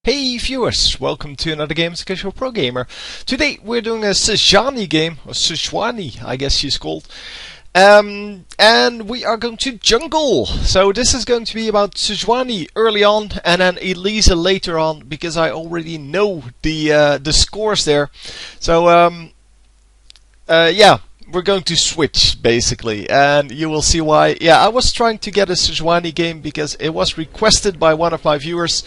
Hey viewers, welcome to another Games Casual Pro Gamer. Today we're doing a Sejuani game, or Sejuani I guess she's called. And we are going to Jungle. So this is going to be about Sejuani early on and then Elisa later on, because I already know the scores there. So yeah, we're going to switch basically, and you will see why. Yeah, I was trying to get a Sejuani game because it was requested by one of my viewers.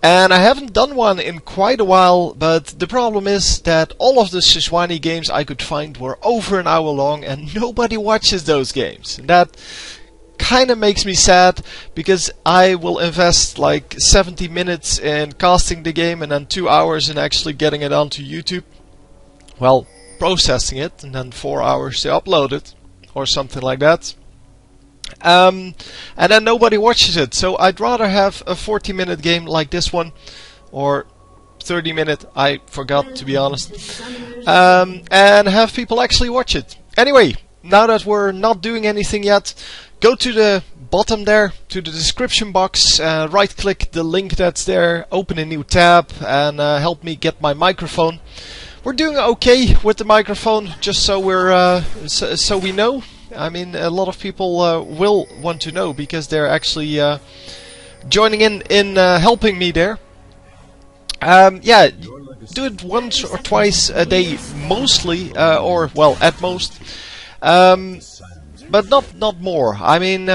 And I haven't done one in quite a while, but the problem is that all of the Sejuani games I could find were over an hour long and nobody watches those games. And that kinda makes me sad, because I will invest like 70 minutes in casting the game and then 2 hours in actually getting it onto YouTube. Well, processing it, and then 4 hours to upload it, or something like that. And then nobody watches it, so I'd rather have a 40-minute game like this one, or 30-minute, I forgot to be honest, and have people actually watch it. Anyway, now that we're not doing anything yet, go to the bottom there, to the description box, right click the link that's there, open a new tab, and help me get my microphone. We're doing okay with the microphone, just so we're so we know. I mean, a lot of people will want to know, because they're actually joining in helping me there. Yeah, do it once or twice a day, mostly, or well, at most, but not more. I mean,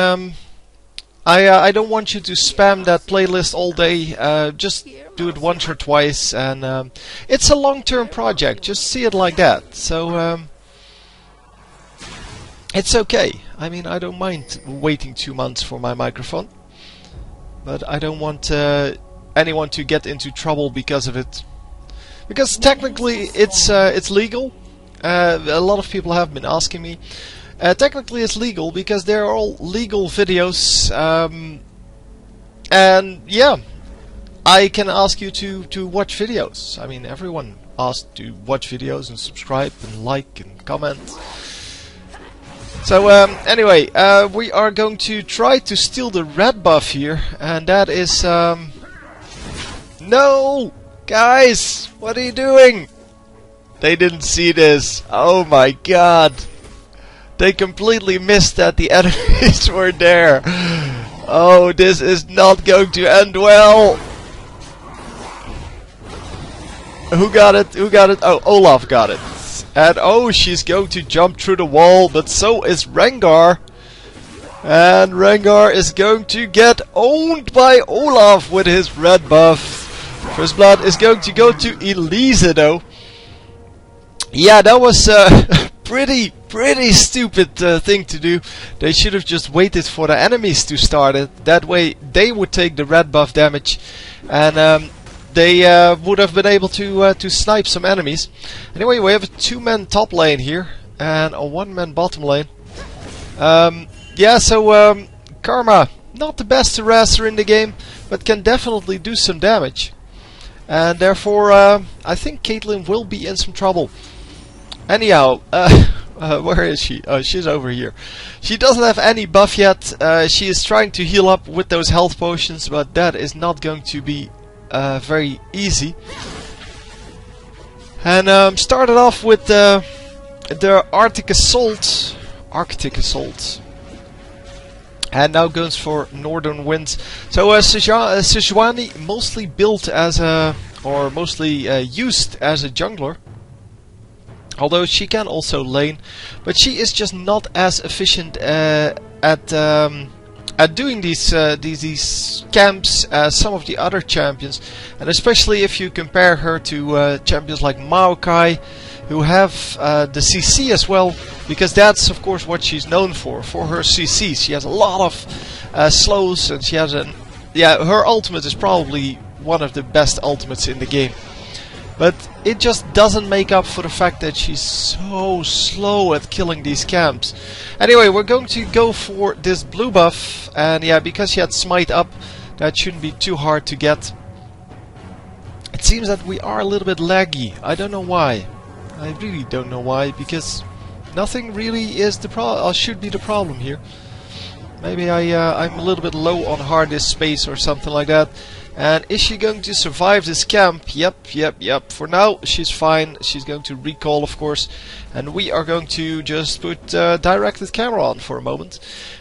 I don't want you to spam that playlist all day. Just do it once or twice, and it's a long-term project. Just see it like that. So. It's okay. I mean, I don't mind waiting 2 months for my microphone, but I don't want anyone to get into trouble because of it. Because technically, it's legal. A lot of people have been asking me. Technically, it's legal because they're all legal videos, and yeah, I can ask you to watch videos. I mean, everyone asked to watch videos and subscribe and like and comment. So anyway, we are going to try to steal the red buff here, and that is no! Guys! What are you doing? They didn't see this. Oh my god! They completely missed that the enemies were there. Oh, this is not going to end well! Who got it? Who got it? Oh, Olaf got it. And oh, she's going to jump through the wall, but so is Rengar. And Rengar is going to get owned by Olaf with his red buff. First blood is going to go to Elisa though. Yeah, that was a pretty stupid thing to do. They should have just waited for the enemies to start it. That way they would take the red buff damage. And they would have been able to snipe some enemies. Anyway, we have a 2-man top lane here and a 1-man bottom lane. Yeah, so Karma, not the best harasser in the game, but can definitely do some damage. And therefore, I think Caitlyn will be in some trouble. Anyhow, where is she? Oh, she's over here. She doesn't have any buff yet. She is trying to heal up with those health potions, but that is not going to be very easy. And started off with the Arctic Assault, and now goes for Northern Winds. So Sejuani mostly built as a, or mostly used as a jungler, although she can also lane, but she is just not as efficient at doing these camps as some of the other champions, and especially if you compare her to champions like Maokai, who have the CC as well, because that's of course what she's known for her CC. She has a lot of slows, and she has her ultimate is probably one of the best ultimates in the game. But it just doesn't make up for the fact that she's so slow at killing these camps. Anyway, we're going to go for this blue buff, and yeah, because she had smite up, that shouldn't be too hard to get. It seems that we are a little bit laggy. I don't know why. I really don't know why, because nothing really is the problem, should be the problem here. Maybe I'm a little bit low on hard disk space or something like that. And is she going to survive this camp? Yep. For now, she's fine. She's going to recall, of course. And we are going to just put directed camera on for a moment.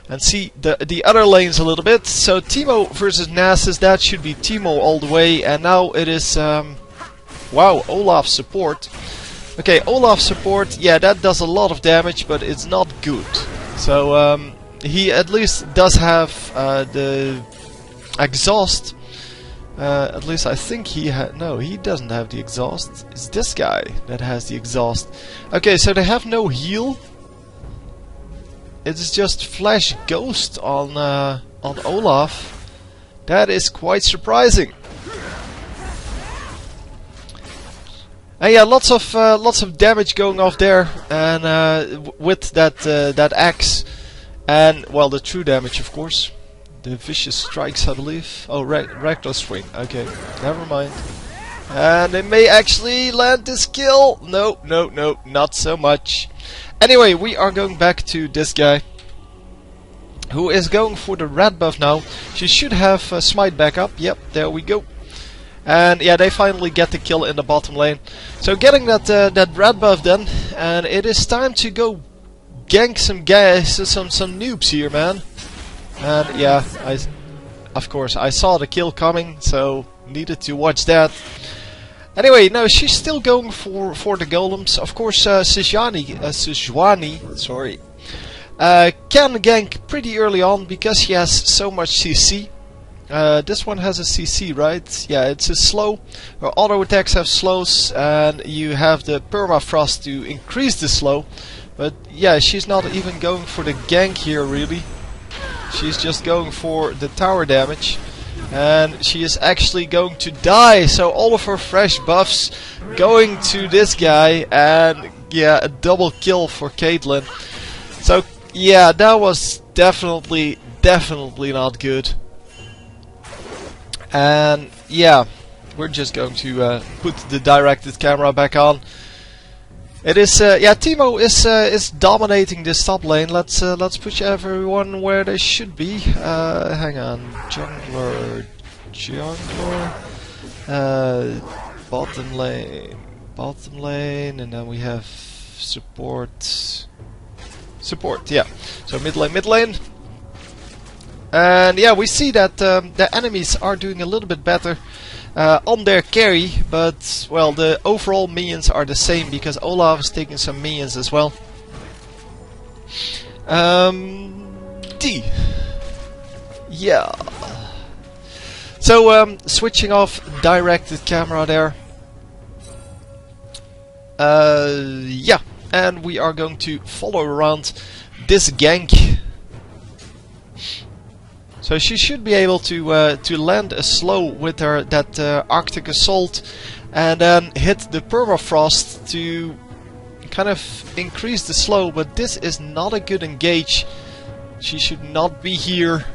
And see the other lanes a little bit. So Teemo versus Nasus, that should be Teemo all the way. And now it is, wow, Olaf's support. Okay, Olaf's support, yeah, that does a lot of damage, but it's not good. So he at least does have the exhaust. At least I think he no, he doesn't have the exhaust. It's this guy that has the exhaust. Okay, so they have no heal. It's just Flash Ghost on Olaf. That is quite surprising. And yeah, lots of damage going off there, and with that axe, and well, the true damage, of course. The vicious strikes, I believe. Oh, reckless swing. Okay, never mind. And they may actually land this kill. No, not so much. Anyway, we are going back to this guy, who is going for the red buff now. She should have smite back up. Yep, there we go. And yeah, they finally get the kill in the bottom lane. So getting that red buff then, and it is time to go gank some guys, some noobs here, man. And yeah, of course I saw the kill coming, so needed to watch that. Anyway, no, she's still going for the golems. Of course, Sejuani, sorry, can gank pretty early on because she has so much CC. This one has a CC, right? Yeah, it's a slow. Her auto attacks have slows, and you have the permafrost to increase the slow. But yeah, she's not even going for the gank here, really. She's just going for the tower damage, and she is actually going to die. So all of her fresh buffs going to this guy, and yeah, a double kill for Caitlyn. So yeah, that was definitely not good. And yeah, we're just going to put the directed camera back on. It is yeah, Teemo is dominating this top lane. Let's push everyone where they should be. Hang on, jungler, bottom lane, and then we have support. Yeah. So mid lane. And yeah, we see that the enemies are doing a little bit better on their carry, but well, the overall minions are the same because Olaf is taking some minions as well. Yeah. So switching off directed camera there. Yeah, and we are going to follow around this gank. So she should be able to land a slow with her that Arctic Assault, and then hit the permafrost to kind of increase the slow. But this is not a good engage. She should not be here.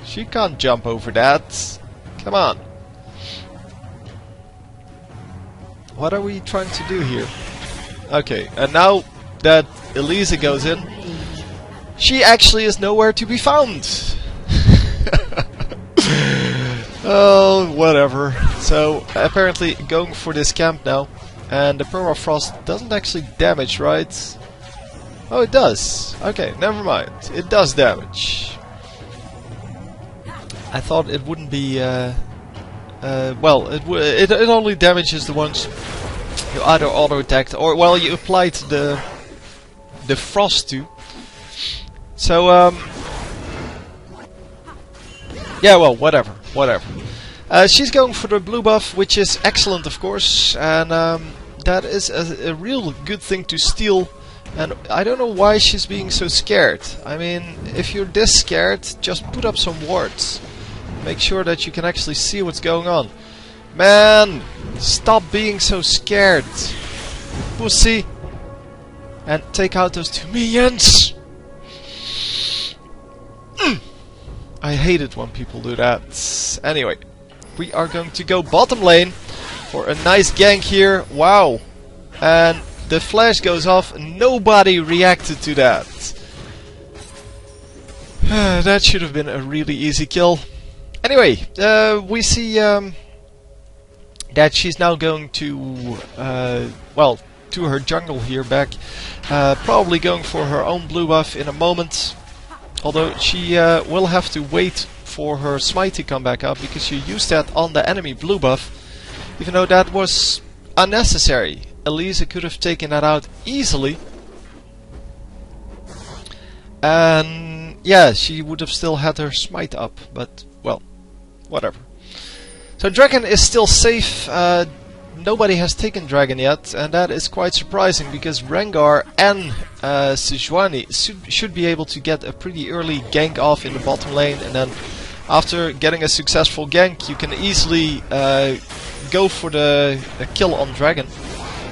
She can't jump over that. Come on. What are we trying to do here? Okay, and now that Elisa goes in, she actually is nowhere to be found. Oh, whatever. So, apparently going for this camp now. And the permafrost doesn't actually damage, right? Oh, it does. Okay, never mind. It does damage. I thought it wouldn't be... well, it only damages the ones you either auto-attacked or, well, you applied the frost to. So, yeah, well, whatever. She's going for the blue buff, which is excellent, of course, and that is a real good thing to steal. And I don't know why she's being so scared. I mean, if you're this scared, just put up some wards. Make sure that you can actually see what's going on. Man, stop being so scared, pussy, and take out those 2 minions. I hate it when people do that. Anyway, we are going to go bottom lane for a nice gank here. Wow. And the flash goes off. Nobody reacted to that. That should have been a really easy kill. Anyway, we see that she's now going to, well, to her jungle here back. Probably going for her own blue buff in a moment. Although she will have to wait for her smite to come back up, because she used that on the enemy blue buff. Even though that was unnecessary. Elisa could have taken that out easily. And yeah, she would have still had her smite up, but well, whatever. So Dragon is still safe. Nobody has taken Dragon yet, and that is quite surprising, because Rengar and Sejuani should be able to get a pretty early gank off in the bottom lane, and then after getting a successful gank you can easily go for the kill on Dragon,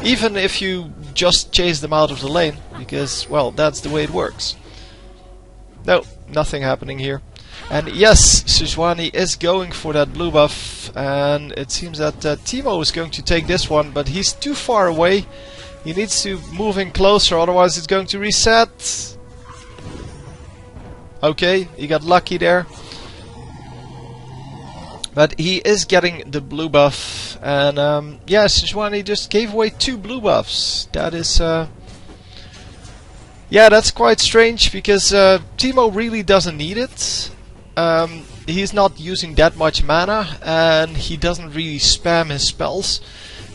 even if you just chase them out of the lane, because well, that's the way it works. No, nothing happening here. And yes, Sejuani is going for that blue buff, and it seems that Teemo is going to take this one, but he's too far away. He needs to move in closer, otherwise it's going to reset. Okay, he got lucky there. But he is getting the blue buff, and yeah, Sejuani just gave away 2 blue buffs. That is... yeah, that's quite strange, because Teemo really doesn't need it. He's not using that much mana, and he doesn't really spam his spells.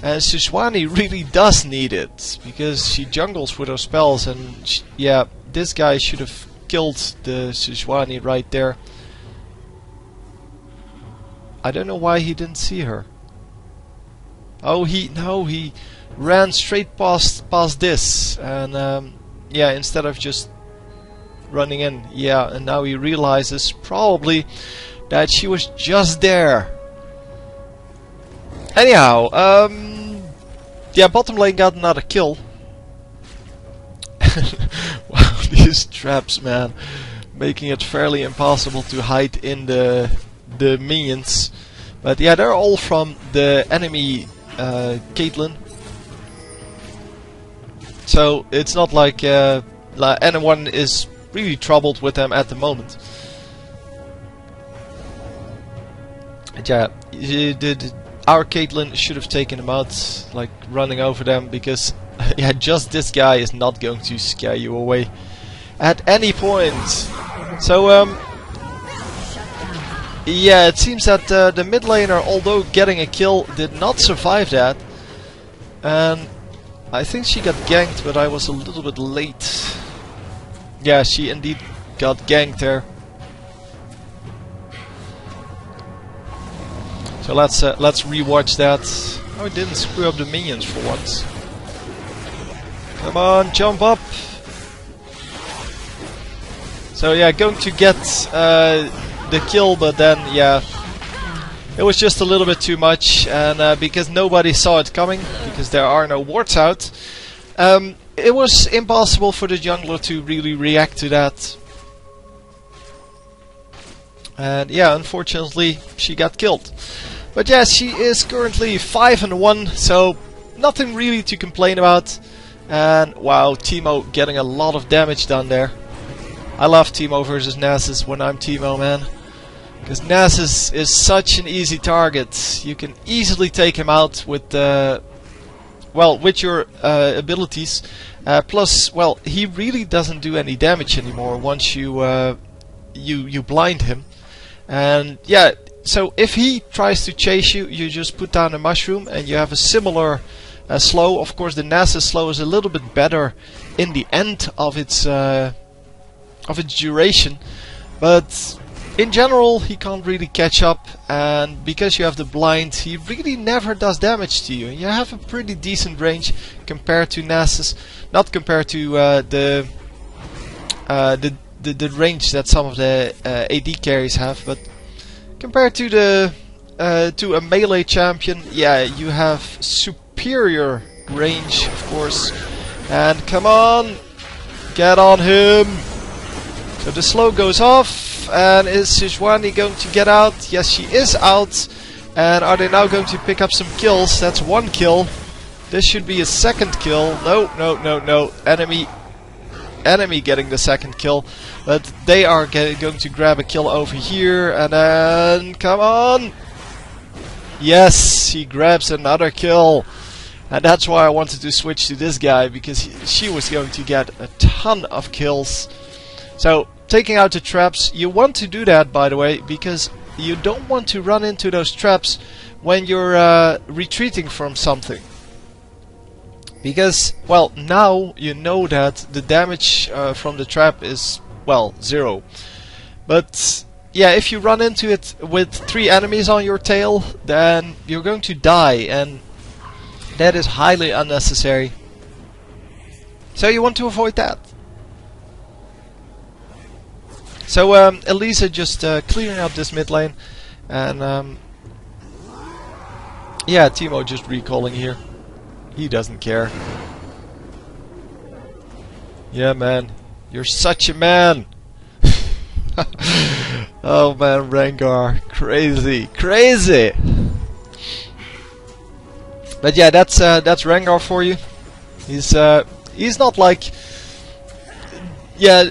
And Sejuani really does need it, because she jungles with her spells, and yeah, this guy should have killed the Sejuani right there. I don't know why he didn't see her. Oh, he ran straight past this, and yeah, instead of just running in. Yeah, and now he realizes probably that she was just there. Anyhow, yeah, bottom lane got another kill. Wow, these traps, man, making it fairly impossible to hide in the minions. But yeah, they're all from the enemy Caitlyn. So it's not like anyone is really troubled with them at the moment. And yeah, our Caitlyn should have taken them out, like running over them, because yeah, just this guy is not going to scare you away at any point. So yeah, it seems that the mid laner, although getting a kill, did not survive that. And I think she got ganked, but I was a little bit late. Yeah, she indeed got ganked there. So let's rewatch that. Oh, it didn't screw up the minions for once. Come on, jump up. So yeah, going to get the kill, but then yeah, it was just a little bit too much, and because nobody saw it coming, because there are no wards out, it was impossible for the jungler to really react to that. And yeah, unfortunately she got killed. But yeah, she is currently 5-1, so nothing really to complain about. And wow, Teemo getting a lot of damage done there. I love Teemo versus Nasus when I'm Teemo, man. Because Nasus is such an easy target. You can easily take him out with well, with your abilities. Plus, well, he really doesn't do any damage anymore once you you blind him. And yeah, so if he tries to chase you, you just put down a mushroom and you have a similar slow. Of course, the Nasus slow is a little bit better in the end of its duration, but in general he can't really catch up, and because you have the blind, he really never does damage to you. You have a pretty decent range compared to Nasus, not compared to the range that some of the AD carries have, but compared to the to a melee champion, yeah, you have superior range, of course. And come on, get on him. So the slow goes off, and is Sejuani going to get out? Yes, she is out. And are they now going to pick up some kills? That's one kill. This should be a second kill. No, no, no, no. Enemy enemy getting the second kill, but they are going to grab a kill over here, and then come on! Yes, he grabs another kill, and that's why I wanted to switch to this guy, because she was going to get a ton of kills. So taking out the traps, you want to do that, by the way, because you don't want to run into those traps when you're retreating from something. Because, well, now you know that the damage from the trap is, well, 0. But, yeah, if you run into it with 3 enemies on your tail, then you're going to die, and that is highly unnecessary. So you want to avoid that. So, Elisa just clearing up this mid lane, and, yeah, Teemo just recalling here. He doesn't care. Yeah, man. You're such a man. Oh man, Rengar. Crazy. Crazy. But yeah, that's Rengar for you. He's not like, yeah,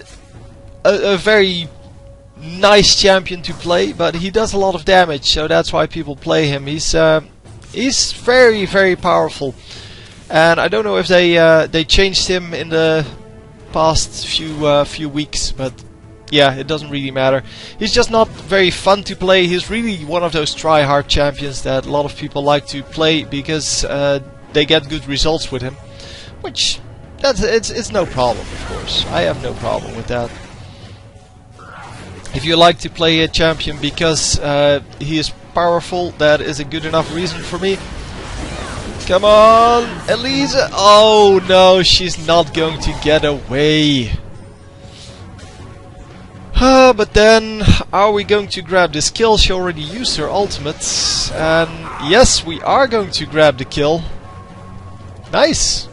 a very nice champion to play, but he does a lot of damage, so that's why people play him. He's very, very powerful. And I don't know if they changed him in the past few weeks, but yeah, it doesn't really matter. He's just not very fun to play. He's really one of those try-hard champions that a lot of people like to play because they get good results with him, which it's no problem, of course. I have no problem with that. If you like to play a champion because he is powerful, that is a good enough reason for me. Come on, Elisa! Oh no, she's not going to get away. But then, are we going to grab this kill? She already used her ultimate. And yes, we are going to grab the kill. Nice!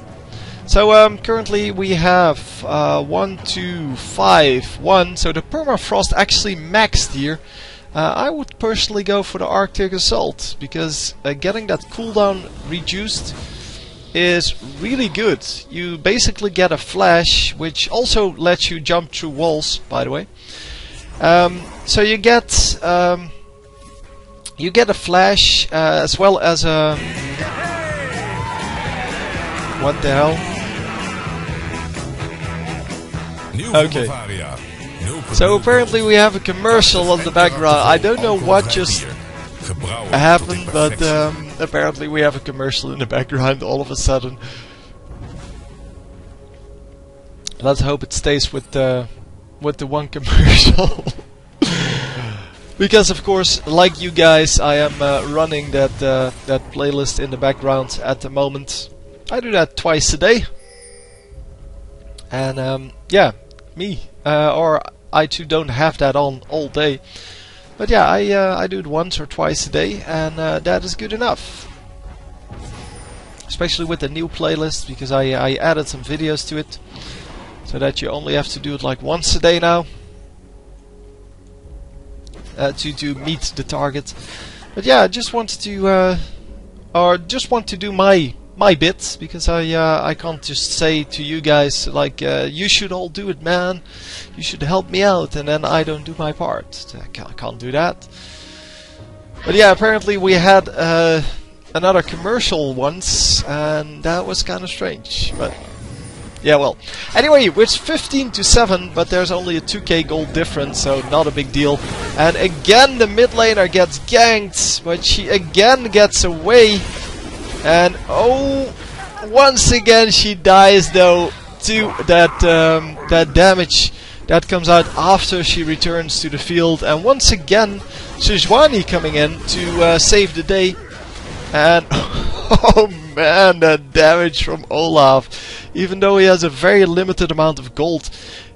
So currently we have 1, 2, 5, 1. So the permafrost actually maxed here. I would personally go for the Arctic Assault, because getting that cooldown reduced is really good. You basically get a flash, which also lets you jump through walls, by the way. So you get a flash as well as a... What the hell? Okay. So apparently we have a commercial on the background. I don't know what just happened, but apparently we have a commercial in the background all of a sudden. Let's hope it stays with the one commercial. Because of course, like you guys, I am running that playlist in the background at the moment. I do that twice a day. And yeah, me or I too don't have that on all day, but yeah, I do it once or twice a day, and that is good enough. Especially with the new playlist, because I added some videos to it, so that you only have to do it like once a day now to meet the target. But yeah, I just wanted to do my bit, because I can't just say to you guys like you should all do it, man, you should help me out, and then I don't do my part. I can't do that. But yeah, apparently we had another commercial once, and that was kind of strange, but yeah, well, anyway, it's 15-7, but there's only a 2k gold difference, so not a big deal. And again the mid laner gets ganked, but she again gets away. And oh, once again she dies though to that damage that comes out after she returns to the field. And once again Sejuani coming in to save the day. And oh man, that damage from Olaf. Even though he has a very limited amount of gold,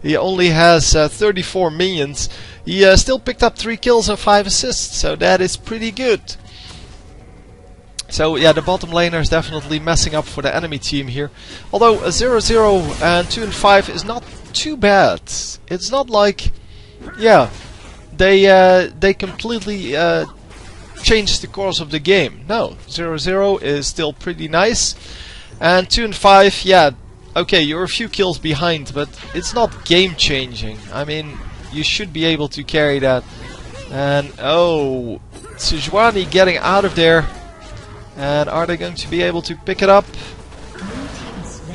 he only has 34 minions. He still picked up 3 kills and 5 assists, so that is pretty good. So yeah, the bottom laner is definitely messing up for the enemy team here. Although a 0-0 and 2 and 5 is not too bad. It's not like, yeah, they completely changed the course of the game. No, 0-0 is still pretty nice, and 2 and 5, yeah, okay, you're a few kills behind, but it's not game changing. I mean, you should be able to carry that. And oh, Sejuani getting out of there. And are they going to be able to pick it up?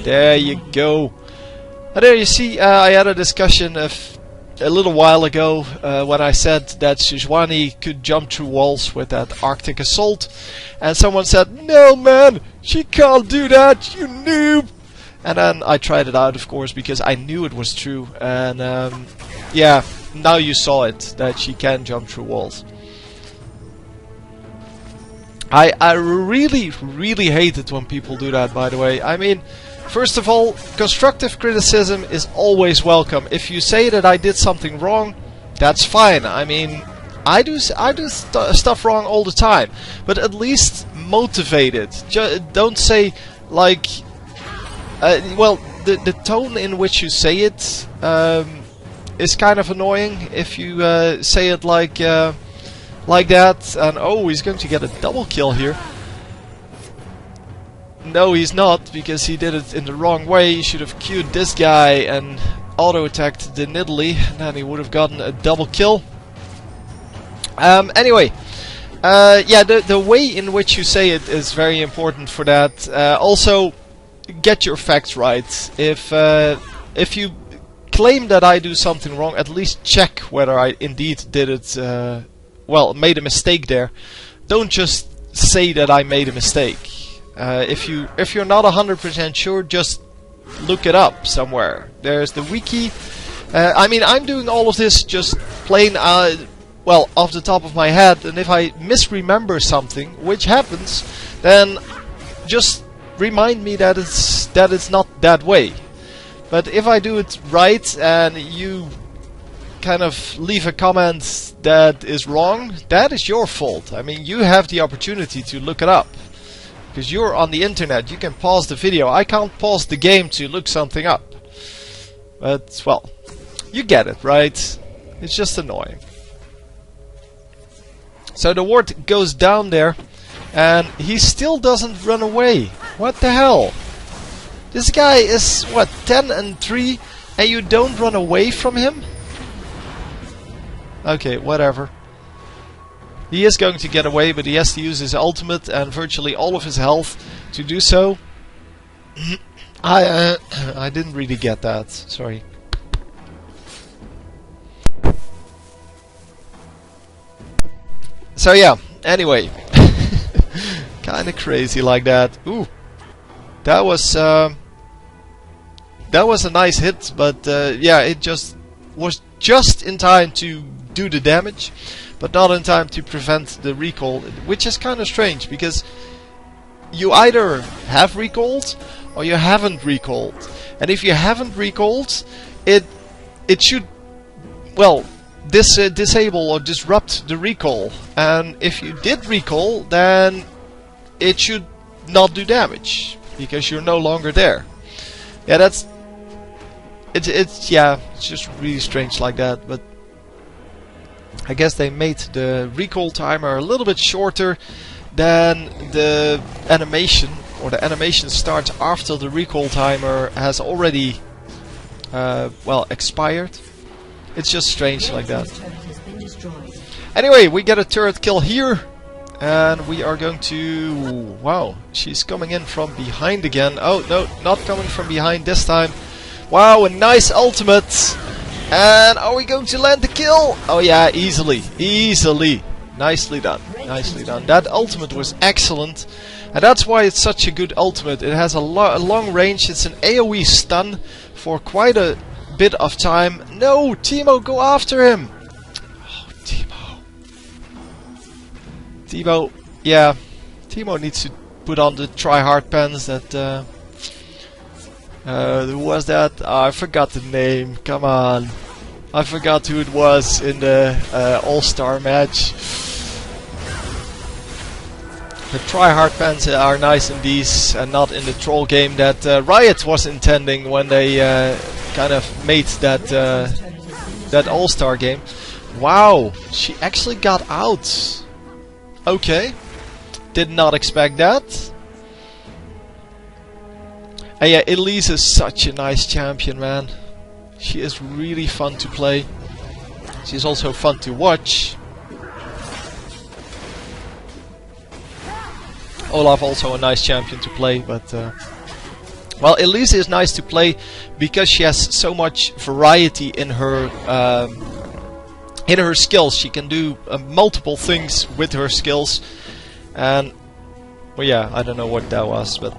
There you go. And there you see, I had a discussion of a little while ago when I said that Sejuani could jump through walls with that Arctic Assault. And someone said, no man, she can't do that, you noob! And then I tried it out, of course, because I knew it was true. And yeah, now you saw it, that she can jump through walls. I really hate it when people do that, by the way. I mean, first of all, constructive criticism is always welcome. If you say that I did something wrong, that's fine. I mean, I do stuff wrong all the time, but at least motivate it. Don't say like, well, the tone in which you say it is kind of annoying. If you say it like that, and oh, he's going to get a double kill here. No, he's not, because he did it in the wrong way. He should have queued this guy and auto-attacked the Nidalee, and then he would have gotten a double kill. Anyway, yeah, the way in which you say it is very important for that. Also, get your facts right. If you claim that I do something wrong, at least check whether I indeed did it, well, made a mistake there. Don't just say that I made a mistake. If you're not 100% sure, just look it up somewhere. There's the wiki. I mean, I'm doing all of this just plain, well, off the top of my head, and if I misremember something, which happens, then just remind me that it's not that way. But if I do it right and you kind of leave a comment that is wrong, that is your fault. I mean, you have the opportunity to look it up. Because you're on the internet, you can pause the video. I can't pause the game to look something up. But, well, you get it, right? It's just annoying. So the ward goes down there, and he still doesn't run away. What the hell? This guy is, what, 10 and 3, and you don't run away from him? Okay, whatever. He is going to get away, but he has to use his ultimate and virtually all of his health to do so. I didn't really get that. Sorry. So yeah, anyway. Kinda crazy like that. Ooh. That was a nice hit, but yeah, it just was just in time to do the damage, but not in time to prevent the recall, which is kind of strange, because you either have recalled or you haven't recalled. And if you haven't recalled, it should, well, disable or disrupt the recall. And if you did recall, then it should not do damage, because you're no longer there. Yeah, that's... yeah, it's just really strange like that, but I guess they made the recall timer a little bit shorter than the animation, or the animation starts after the recall timer has already, well, expired. It's just strange like that. Anyway, we get a turret kill here, and we are going to... Wow, she's coming in from behind again. Oh, no, not coming from behind this time. Wow, a nice ultimate! And are we going to land the kill? Oh yeah, easily. Easily. Nicely done. Nicely done. That ultimate was excellent. And that's why it's such a good ultimate. It has a long range. It's an AoE stun for quite a bit of time. No! Teemo, go after him! Oh, Teemo. Teemo, yeah. Teemo needs to put on the try-hard pants that... who was that? Oh, I forgot the name. Come on. I forgot who it was in the All-Star match. The try-hard pants are nice in these and not in the troll game that Riot was intending when they kind of made that that All-Star game. Wow, she actually got out. Okay. Did not expect that. And yeah, Elise is such a nice champion, man. She is really fun to play. She's also fun to watch. Olaf also a nice champion to play, but well, Elise is nice to play because she has so much variety in her skills. She can do multiple things with her skills, and well, yeah, I don't know what that was, but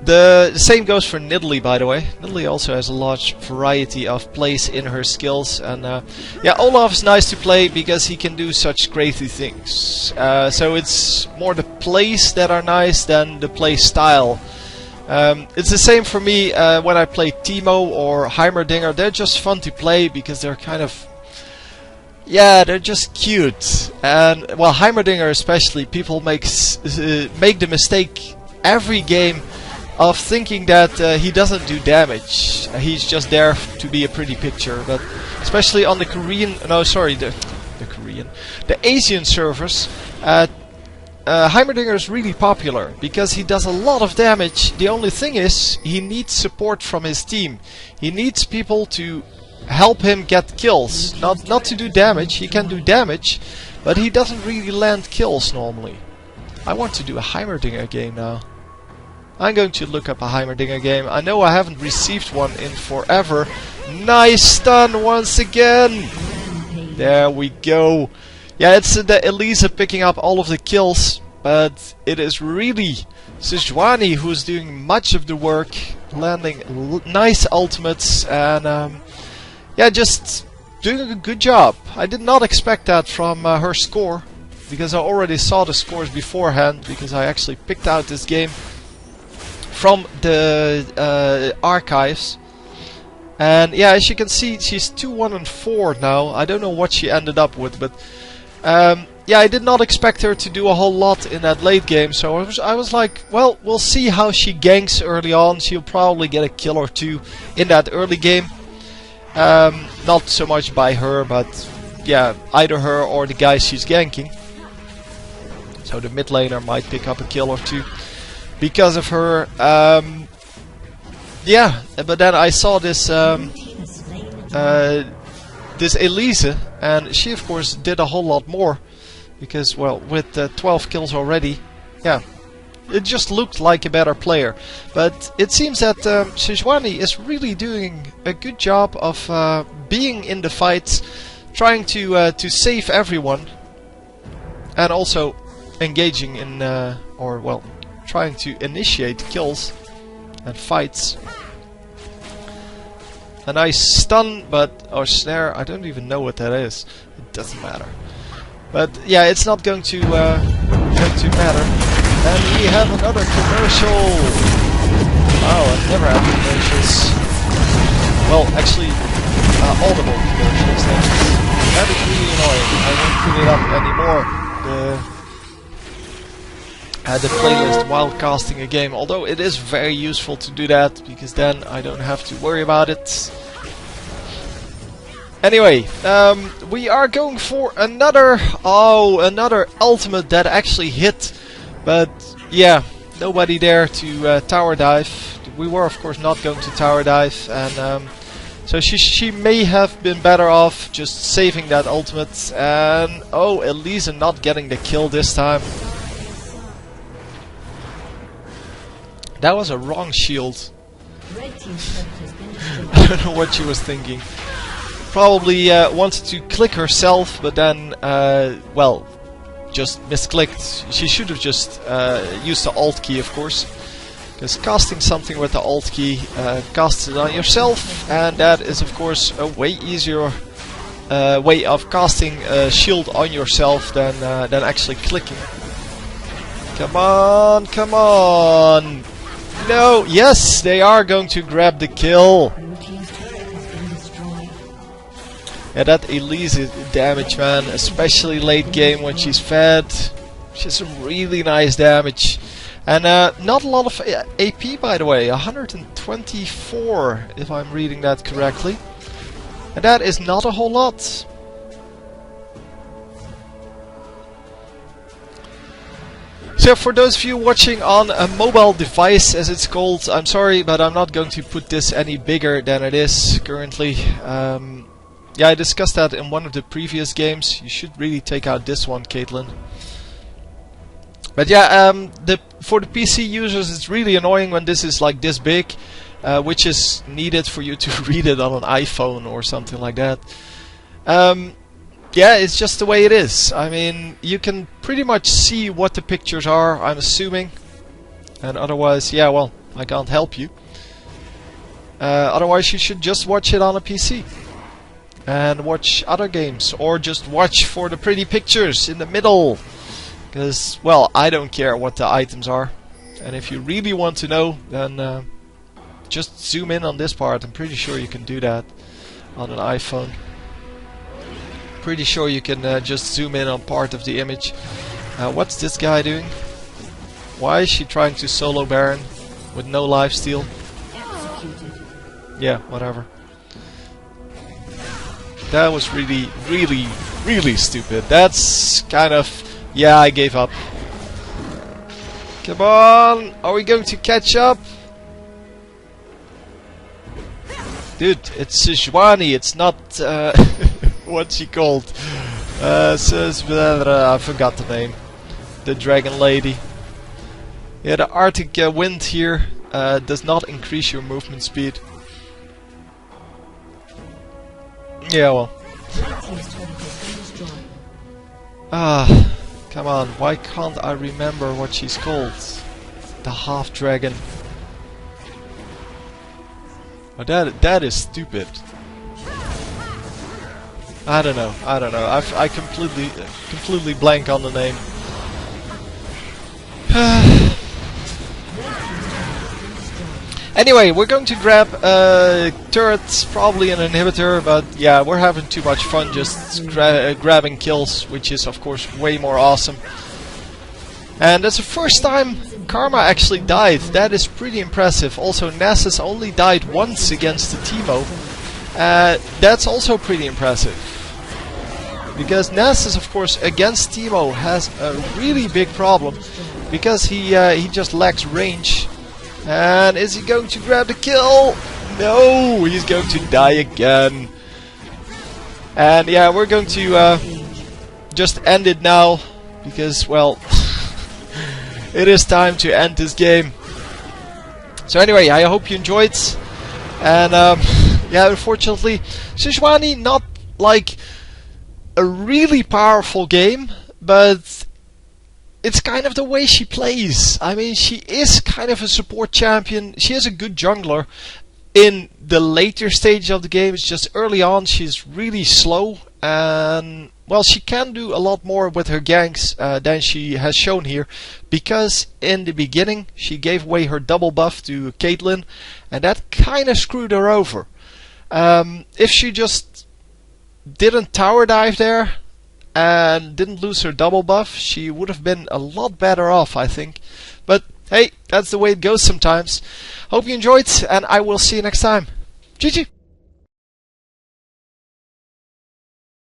the same goes for Nidalee, by the way. Nidalee also has a large variety of plays in her skills, and yeah, Olaf is nice to play because he can do such crazy things. So it's more the plays that are nice than the play style. It's the same for me when I play Teemo or Heimerdinger. They're just fun to play because they're kind of, yeah, they're just cute. And well, Heimerdinger especially, people make the mistake every game of thinking that he doesn't do damage. He's just there to be a pretty picture. But especially on the the Asian servers, Heimerdinger is really popular because he does a lot of damage. The only thing is, he needs support from his team. He needs people to help him get kills. Not to do damage. He can do damage, but he doesn't really land kills normally. I want to do a Heimerdinger game now. I'm going to look up a Heimerdinger game. I know I haven't received one in forever. Nice stun once again! There we go. Yeah, it's the Elise picking up all of the kills, but it is really Sejuani who's doing much of the work, landing nice ultimates, and yeah, just doing a good job. I did not expect that from her score, because I already saw the scores beforehand, because I actually picked out this game from the archives. And yeah, as you can see, she's 2-1-4 now. I don't know what she ended up with, but yeah, I did not expect her to do a whole lot in that late game. So I was like, well, we'll see how she ganks early on. She'll probably get a kill or two in that early game. Not so much by her, but yeah, either her or the guy she's ganking. So the mid laner might pick up a kill or two because of her. Yeah, but then I saw this this Elise, and she of course did a whole lot more, because well, with 12 kills already, yeah, it just looked like a better player. But it seems that Sejuani is really doing a good job of being in the fights, trying to save everyone, and also engaging in or well, trying to initiate kills and fights. A nice stun, but or snare, I don't even know what that is. It doesn't matter. But yeah, it's not going to matter. And we have another commercial. Wow, I've never had commercials. Well, actually, audible commercials. That is really annoying. I won't put it up anymore. The playlist while casting a game, although it is very useful to do that, because then I don't have to worry about it. Anyway, we are going for another ultimate that actually hit, but yeah, nobody there to tower dive. We were of course not going to tower dive, and so she may have been better off just saving that ultimate. And oh, Elise not getting the kill this time. That was a wrong shield. I don't know what she was thinking. Probably wanted to click herself, but then, well, just misclicked. She should have just used the Alt key, of course. Because casting something with the Alt key casts it on yourself, and that is, of course, a way easier way of casting a shield on yourself than actually clicking. Come on, come on! No, yes, they are going to grab the kill. Yeah, that Elise damage, man, especially late game when she's fed. She has some really nice damage. And not a lot of AP, by the way, 124, if I'm reading that correctly. And that is not a whole lot. So for those of you watching on a mobile device, as it's called, I'm sorry, but I'm not going to put this any bigger than it is currently. Yeah, I discussed that in one of the previous games. You should really take out this one, Caitlin. But yeah, for the PC users, it's really annoying when this is like this big, which is needed for you to read it on an iPhone or something like that. Yeah, it's just the way it is. I mean, you can pretty much see what the pictures are, I'm assuming. And otherwise, yeah, well, I can't help you. Otherwise, you should just watch it on a PC. And watch other games. Or just watch for the pretty pictures in the middle. Because, well, I don't care what the items are. And if you really want to know, then just zoom in on this part. I'm pretty sure you can do that on an iPhone. Pretty sure you can just zoom in on part of the image. What's this guy doing? Why is she trying to solo Baron with no lifesteal? Yeah, whatever. That was really, really, really stupid. That's kind of... yeah, I gave up. Come on! Are we going to catch up? Dude, it's Sejuani, it's not... what's she called? I forgot the name. The dragon lady. Yeah, the Arctic wind here does not increase your movement speed. Yeah, well. Come on, why can't I remember what she's called? The half dragon. Oh, that is stupid. I don't know. I completely blank on the name. Anyway, we're going to grab turrets, probably an inhibitor, but yeah, we're having too much fun just grabbing kills, which is of course way more awesome. And that's the first time Karma actually died. That is pretty impressive. Also, Nasus only died once against the Teemo. That's also pretty impressive. Because Nasus, of course, against Teemo has a really big problem. Because he just lacks range. And is he going to grab the kill? No, he's going to die again. And yeah, we're going to just end it now. Because, well, it is time to end this game. So anyway, I hope you enjoyed. And yeah, unfortunately, Sejuani, not like a really powerful game, but it's kind of the way she plays. I mean, she is kind of a support champion. She is a good jungler. In the later stage of the game, it's just early on, she's really slow. And, well, she can do a lot more with her ganks than she has shown here. Because in the beginning, she gave away her double buff to Caitlyn. And that kind of screwed her over. If she just didn't tower dive there and didn't lose her double buff, she would have been a lot better off, I think. But hey, that's the way it goes sometimes. Hope you enjoyed, and I will see you next time. GG!